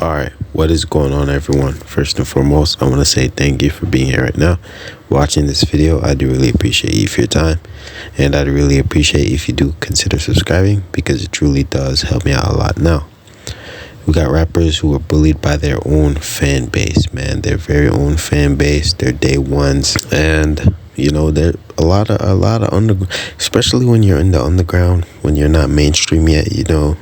Alright, what is going on, everyone? First and foremost, I want to say thank you for being here right now, watching this video. I do really appreciate you for your time, and I'd really appreciate if you do consider subscribing, because it truly does help me out a lot. Now, we got rappers who are bullied by their own fan base, man. Their very own fan base, their day ones, and you know, there a lot of underground, especially when you're in the underground, when you're not mainstream yet. You know,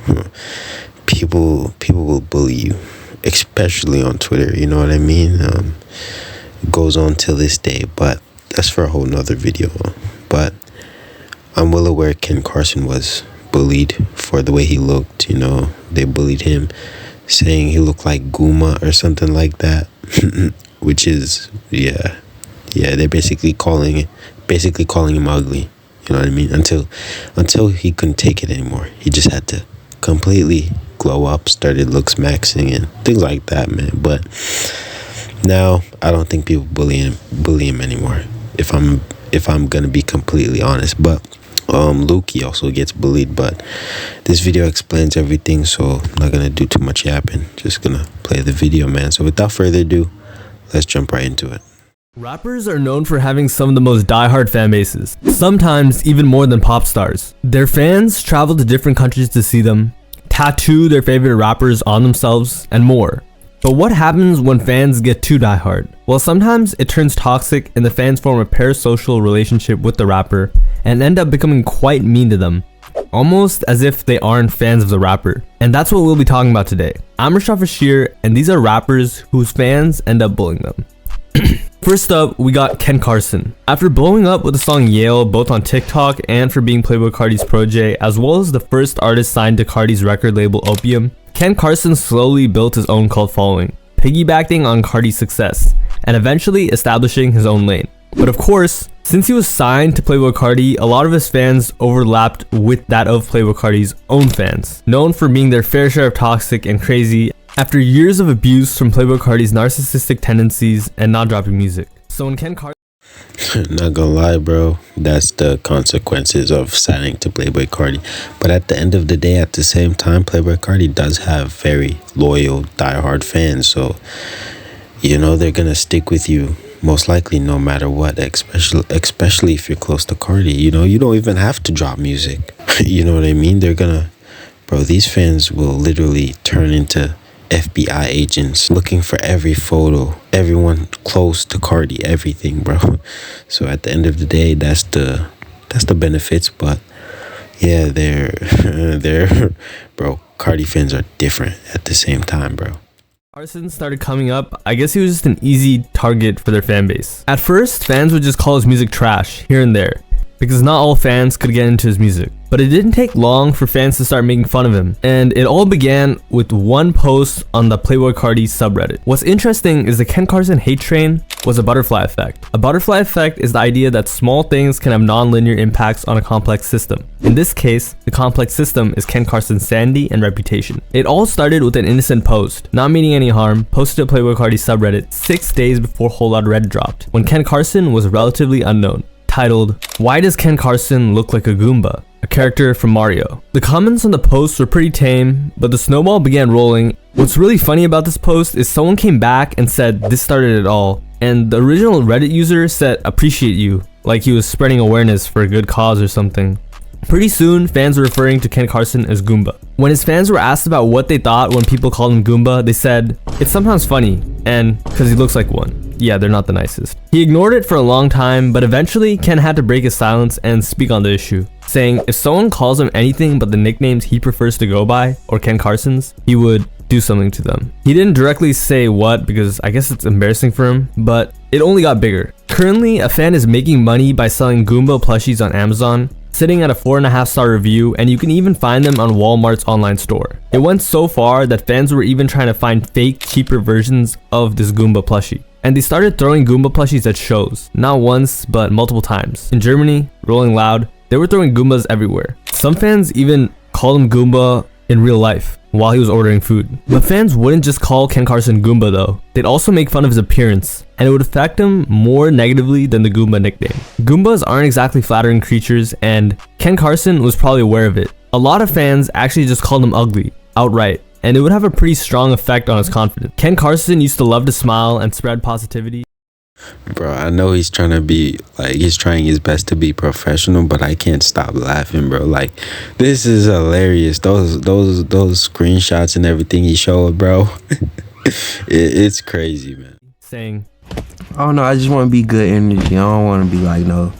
people will bully you, especially on Twitter. You know what I mean? It goes on till this day, but that's for a whole nother video. But I'm well aware Ken Carson was bullied for the way he looked. You know, they bullied him, saying he looked like Guma or something like that, which is yeah, they're basically calling him ugly. You know what I mean? Until he couldn't take it anymore. He just had to completely glow up, started looks maxing and things like that, man. But now I don't think people bully him anymore, if I'm gonna be completely honest. But Lucki also gets bullied, but this video explains everything, so I'm not gonna do too much yapping, just gonna play the video, man. So without further ado, let's jump right into it. Rappers are known for having some of the most die-hard fan bases, sometimes even more than pop stars. Their fans travel to different countries to see them, tattoo their favorite rappers on themselves, and more. But what happens when fans get too die-hard? Well, sometimes it turns toxic and the fans form a parasocial relationship with the rapper and end up becoming quite mean to them, almost as if they aren't fans of the rapper. And that's what we'll be talking about today. I'm Rashad Bashir, and these are rappers whose fans end up bullying them. First up, we got Ken Carson. After blowing up with the song Yale both on TikTok and for being Playboy Carti's protege, as well as the first artist signed to Carti's record label Opium, Ken Carson slowly built his own cult following, piggybacking on Carti's success, and eventually establishing his own lane. But of course, since he was signed to Playboy Carti, a lot of his fans overlapped with that of Playboy Carti's own fans, known for being their fair share of toxic and crazy after years of abuse from Playboy Carti's narcissistic tendencies and not dropping music. So when Ken Carson... Not gonna lie, bro, that's the consequences of signing to Playboy Carti. But at the end of the day, at the same time, Playboy Carti does have very loyal, diehard fans. So, you know, they're gonna stick with you most likely no matter what, especially if you're close to Carti. You know, you don't even have to drop music. You know what I mean? These fans will literally turn into FBI agents looking for every photo, everyone close to Carti, everything, bro. So at the end of the day, that's the benefits. But yeah, bro, Carti fans are different at the same time, bro. Carson started coming up, I guess he was just an easy target for their fan base. At first, fans would just call his music trash here and there, because not all fans could get into his music. But it didn't take long for fans to start making fun of him, and it all began with one post on the Playboy Carti subreddit. What's interesting is the Ken Carson hate train was a butterfly effect. A butterfly effect is the idea that small things can have non-linear impacts on a complex system. In this case, the complex system is Ken Carson's sanity and reputation. It all started with an innocent post, not meaning any harm, posted to Playboy Carti subreddit 6 days before Whole Lotta Red dropped, when Ken Carson was relatively unknown, titled, "Why does Ken Carson look like a Goomba? A character from Mario." The comments on the post were pretty tame, but the snowball began rolling. What's really funny about this post is someone came back and said this started it all, and the original Reddit user said appreciate you, like he was spreading awareness for a good cause or something. Pretty soon, fans were referring to Ken Carson as Goomba. When his fans were asked about what they thought when people called him Goomba, they said, "It's sometimes funny, and because he looks like one." Yeah, they're not the nicest. He ignored it for a long time, but eventually Ken had to break his silence and speak on the issue, saying if someone calls him anything but the nicknames he prefers to go by, or Ken Carson's, he would do something to them. He didn't directly say what, because I guess it's embarrassing for him, but it only got bigger. Currently, a fan is making money by selling Goomba plushies on Amazon, sitting at a 4.5-star review, and you can even find them on Walmart's online store. It went so far that fans were even trying to find fake, cheaper versions of this Goomba plushie. And they started throwing Goomba plushies at shows, not once, but multiple times. In Germany, Rolling Loud, they were throwing Goombas everywhere. Some fans even called him Goomba in real life while he was ordering food. But fans wouldn't just call Ken Carson Goomba though. They'd also make fun of his appearance, and it would affect him more negatively than the Goomba nickname. Goombas aren't exactly flattering creatures, and Ken Carson was probably aware of it. A lot of fans actually just called him ugly, outright. and it would have a pretty strong effect on his confidence. Ken Carson used to love to smile and spread positivity. Bro, I know he's trying to be like, he's trying his best to be professional, but I can't stop laughing, bro. Like, this is hilarious. Those screenshots and everything he showed, bro. It's crazy, man. Saying, I don't know, I just want to be good energy. I don't want to be like no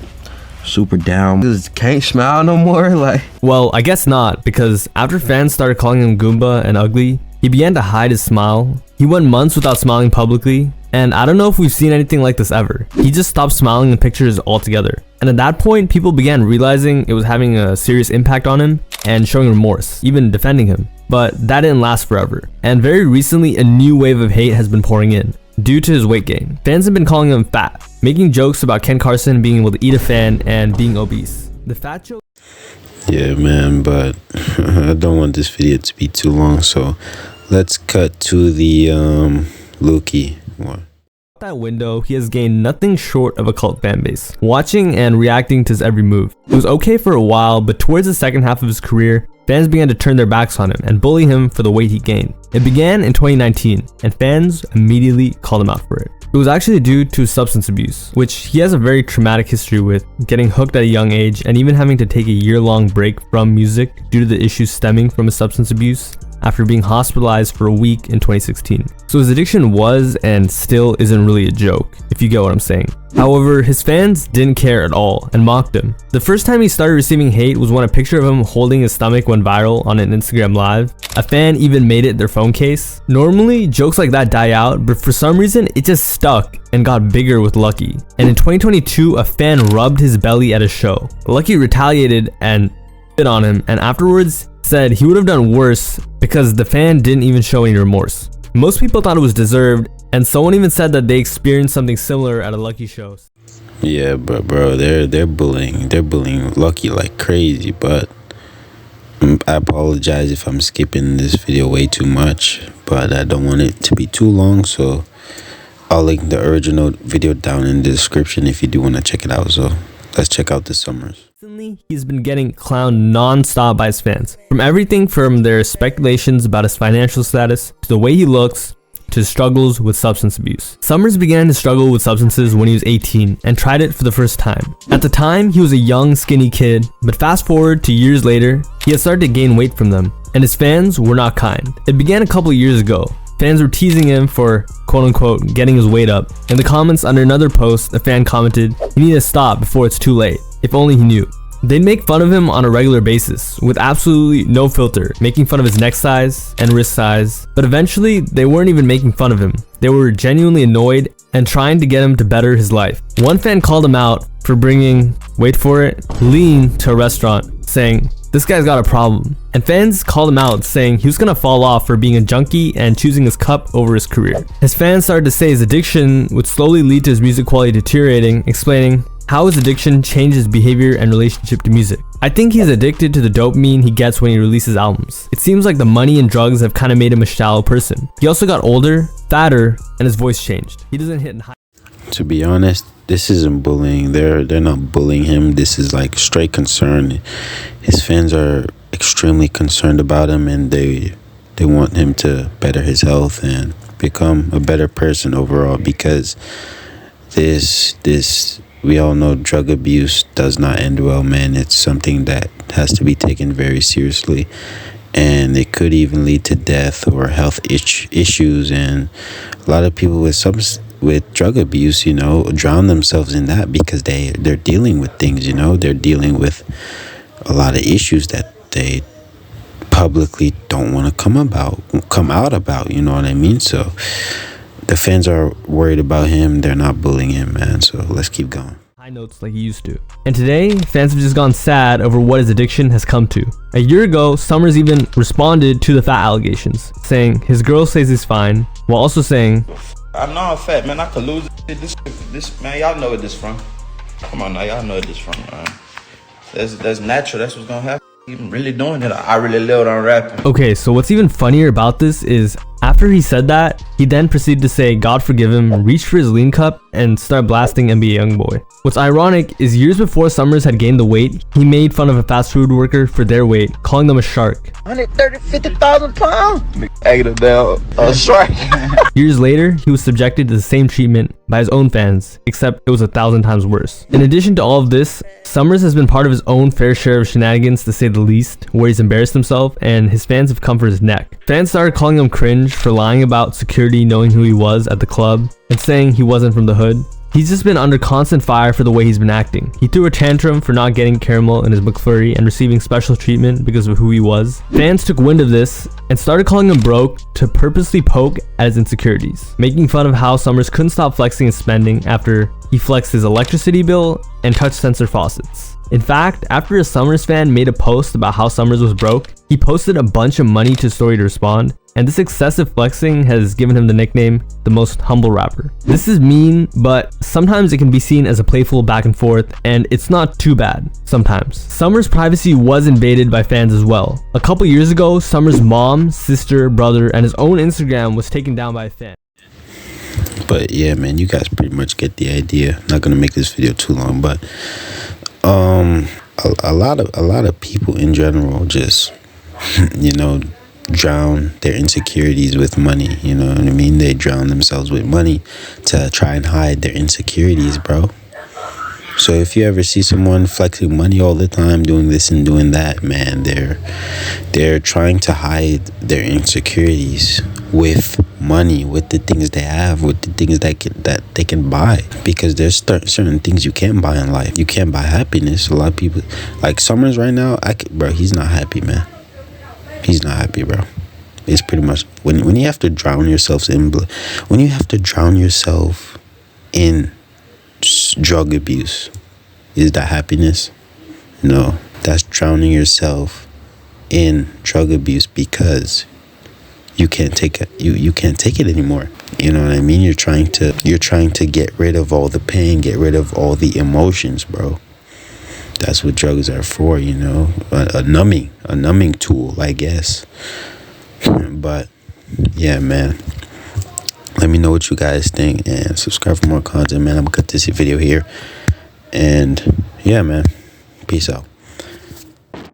super down. Just can't smile no more. Like, well, I guess not, because after fans started calling him Goomba and ugly, he began to hide his smile. He went months without smiling publicly, and I don't know if we've seen anything like this ever. He just stopped smiling in pictures altogether. And at that point, people began realizing it was having a serious impact on him and showing remorse, even defending him. But that didn't last forever. And very recently, a new wave of hate has been pouring in due to his weight gain. Fans have been calling him fat, making jokes about Ken Carson being able to eat a fan and being obese. The fat joke. Yeah, man, but I don't want this video to be too long, so let's cut to the Lucki one. That window, he has gained nothing short of a cult fan base, watching and reacting to his every move. It was okay for a while, but towards the second half of his career, fans began to turn their backs on him and bully him for the weight he gained. It began in 2019, and fans immediately called him out for it. It was actually due to substance abuse, which he has a very traumatic history with, getting hooked at a young age and even having to take a year-long break from music due to the issues stemming from his substance abuse after being hospitalized for a week in 2016. So his addiction was and still isn't really a joke, if you get what I'm saying. However, his fans didn't care at all and mocked him. The first time he started receiving hate was when a picture of him holding his stomach went viral on an Instagram live. A fan even made it their phone case. Normally, jokes like that die out, but for some reason, it just stuck and got bigger with Lucki. And in 2022, a fan rubbed his belly at a show. Lucki retaliated and spit on him, and afterwards said he would have done worse because the fan didn't even show any remorse. Most people thought it was deserved, and someone even said that they experienced something similar at a Lucki show. Yeah, but bro, they're bullying Lucki like crazy. But I apologize if I'm skipping this video way too much, but I don't want it to be too long, so I'll link the original video down in the description if you do want to check it out. So let's check out the Summrs. Recently, he's been getting clowned non-stop by his fans. From everything from their speculations about his financial status, to the way he looks, to his struggles with substance abuse. Summrs began to struggle with substances when he was 18 and tried it for the first time. At the time, he was a young, skinny kid, but fast forward to years later, he had started to gain weight from them, and his fans were not kind. It began a couple years ago. Fans were teasing him for quote-unquote getting his weight up. In the comments under another post, a fan commented, "You need to stop before it's too late. If only he knew." They'd make fun of him on a regular basis, with absolutely no filter, making fun of his neck size and wrist size. But eventually, they weren't even making fun of him. They were genuinely annoyed and trying to get him to better his life. One fan called him out for bringing, wait for it, lean to a restaurant, saying, "This guy's got a problem." And fans called him out, saying he was gonna fall off for being a junkie and choosing his cup over his career. His fans started to say his addiction would slowly lead to his music quality deteriorating, explaining how his addiction changed his behavior and relationship to music. "I think he's addicted to the dopamine he gets when he releases albums. It seems like the money and drugs have kind of made him a shallow person. He also got older, fatter, and his voice changed. He doesn't hit high." To be honest, this isn't bullying. They're not bullying him. This is like straight concern. His fans are extremely concerned about him, and they want him to better his health and become a better person overall, because this we all know drug abuse does not end well, man. It's something that has to be taken very seriously, and it could even lead to death or health issues. And a lot of people with drug abuse, you know, drown themselves in that because they're dealing with things, you know, they're dealing with a lot of issues that they publicly don't want to come out about, you know what I mean? So the fans are worried about him. They're not bullying him, man. So let's keep going. High notes like he used to. And today, fans have just gone sad over what his addiction has come to. A year ago, Summrs even responded to the fat allegations, saying his girl says he's fine, while also saying, "I know I'm fat, man. I could lose it. This man, y'all know where this from. Come on now, y'all know where this from, man. That's natural. That's what's gonna happen. Even really doing it. I really lived on rapping." Okay, so what's even funnier about this is After he said that, he then proceeded to say God forgive him, reached for his lean cup, and start blasting NBA Youngboy. What's ironic is years before Summrs had gained the weight, he made fun of a fast food worker for their weight, calling them a shark. 50,000 pounds. Egging down a shark. Years later, he was subjected to the same treatment by his own fans, except it was 1,000 times worse. In addition to all of this, Summrs has been part of his own fair share of shenanigans, to say the least, where he's embarrassed himself and his fans have come for his neck. Fans started calling him cringe for lying about security knowing who he was at the club and saying he wasn't from the hood. He's just been under constant fire for the way he's been acting. He threw a tantrum for not getting caramel in his McFlurry and receiving special treatment because of who he was. Fans took wind of this and started calling him broke to purposely poke at his insecurities, making fun of how Summrs couldn't stop flexing his spending after he flexed his electricity bill and touch sensor faucets. In fact, after a Summrs fan made a post about how Summrs was broke, he posted a bunch of money to his story to respond, and this excessive flexing has given him the nickname the most humble rapper. This is mean, but sometimes it can be seen as a playful back and forth, and it's not too bad sometimes. Summrs' privacy was invaded by fans as well. A couple years ago, Summrs' mom, sister, brother, and his own Instagram was taken down by a fan. But yeah, man, you guys pretty much get the idea. Not gonna make this video too long, but a lot of people in general just drown their insecurities with money. You know what I mean? They drown themselves with money to try and hide their insecurities, bro. So if you ever see someone flexing money all the time, doing this and doing that, man, they're trying to hide their insecurities with money, with the things they have, with the things that they can buy. Because there's certain things you can't buy in life. You can't buy happiness. A lot of people, like Summrs right now, bro, he's not happy, man. He's not happy, bro. It's pretty much when you have to drown yourself in drug abuse. Is that happiness? No, that's drowning yourself in drug abuse because you can't take it. You can't take it anymore. You know what I mean? You're trying to get rid of all the pain, get rid of all the emotions, bro. That's what drugs are for, you know, a numbing tool, I guess. But yeah, man, let me know what you guys think and subscribe for more content, man. I'm gonna cut this video here, and yeah, man, peace out.